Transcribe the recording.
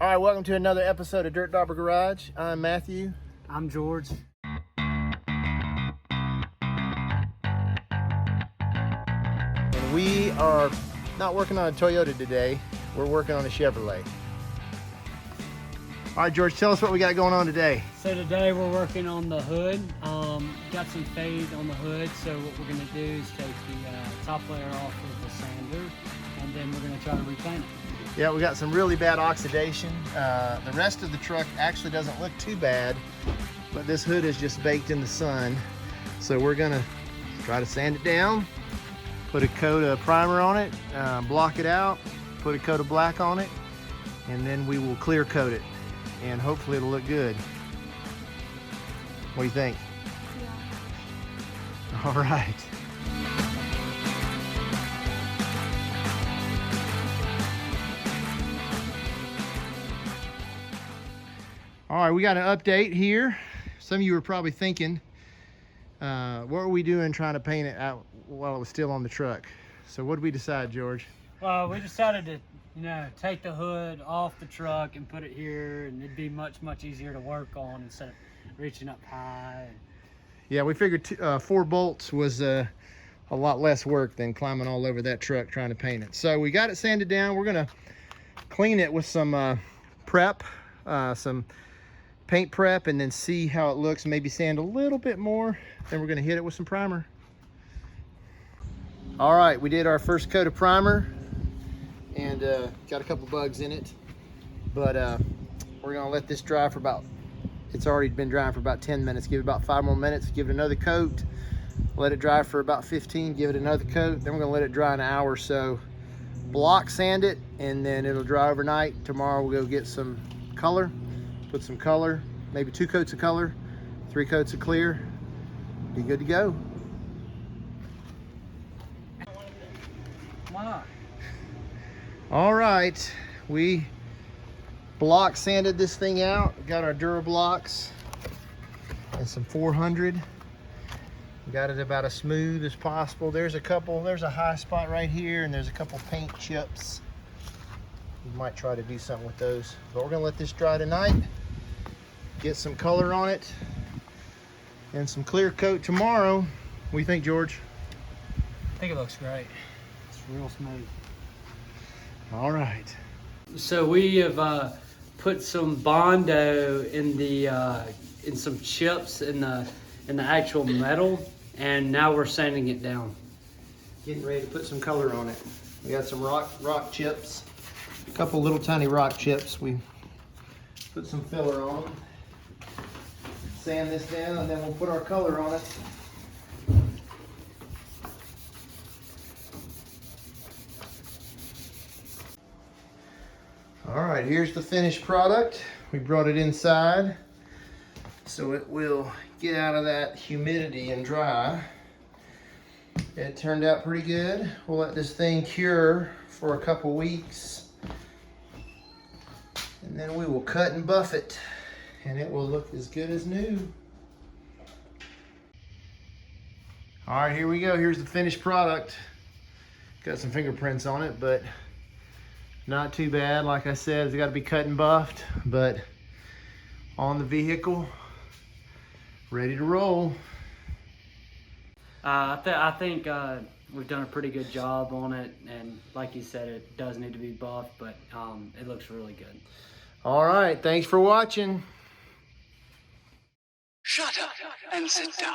All right, welcome to another episode of DirtDauberGarage. I'm Matthew. I'm George. And we are not working on a Toyota today. We're working on a Chevrolet. All right, George, tell us what we got going on today. So today we're working on the hood. Got some fade on the hood. So what we're gonna do is take the top layer off with the sander, and then we're gonna try to repaint it. Yeah, we got some really bad oxidation. The rest of the truck actually doesn't look too bad, but this hood is just baked in the sun. So we're gonna try to sand it down, put a coat of primer on it, block it out, put a coat of black on it, and then we will clear coat it, and hopefully it'll look good. What do you think? Yeah. All right. All right, we got an update here. Some of you were probably thinking, what were we doing trying to paint it out while it was still on the truck? So what did we decide, George? Well, we decided to, take the hood off the truck and put it here, and it'd be much easier to work on instead of reaching up high. Yeah, we figured 4 bolts was a lot less work than climbing all over that truck trying to paint it. So we got it sanded down. We're gonna clean it with some prep, some paint prep, and then see how it looks. Maybe sand a little bit more. Then we're gonna hit it with some primer. All right, we did our first coat of primer, and got a couple bugs in it, but we're gonna let this dry for about, it's already been drying for about 10 minutes. Give it about 5 more minutes, give it another coat, let it dry for about 15, give it another coat, then we're gonna let it dry an hour or so. Block sand it, and then it'll dry overnight. Tomorrow we'll go get some color, put some color, maybe 2 coats of color, 3 coats of clear, be good to go. Wow. All right, we block sanded this thing out. We got our DuraBlocks and some 400. We got it about as smooth as possible. There's a high spot right here, and there's a couple paint chips. We might try to do something with those, but we're gonna let this dry tonight, get some color on it, and some clear coat tomorrow. What do you think, George? I think it looks great. It's real smooth. All right. So we have put some Bondo in the in some chips in the actual metal, and now we're sanding it down. Getting ready to put some color on it. We got some rock chips, a couple little tiny rock chips. We put some filler on them. Sand this down, and then we'll put our color on it. All right, here's the finished product. We brought it inside so it will get out of that humidity and dry. It turned out pretty good. We'll let this thing cure for a couple weeks, and then we will cut and buff it, and it will look as good as new. All right, here we go. Here's the finished product. Got some fingerprints on it, but not too bad. Like I said, it's got to be cut and buffed, but on the vehicle, ready to roll. I think we've done a pretty good job on it, and like you said, it does need to be buffed, but it looks really good. All right, thanks for watching. Shut up and sit down.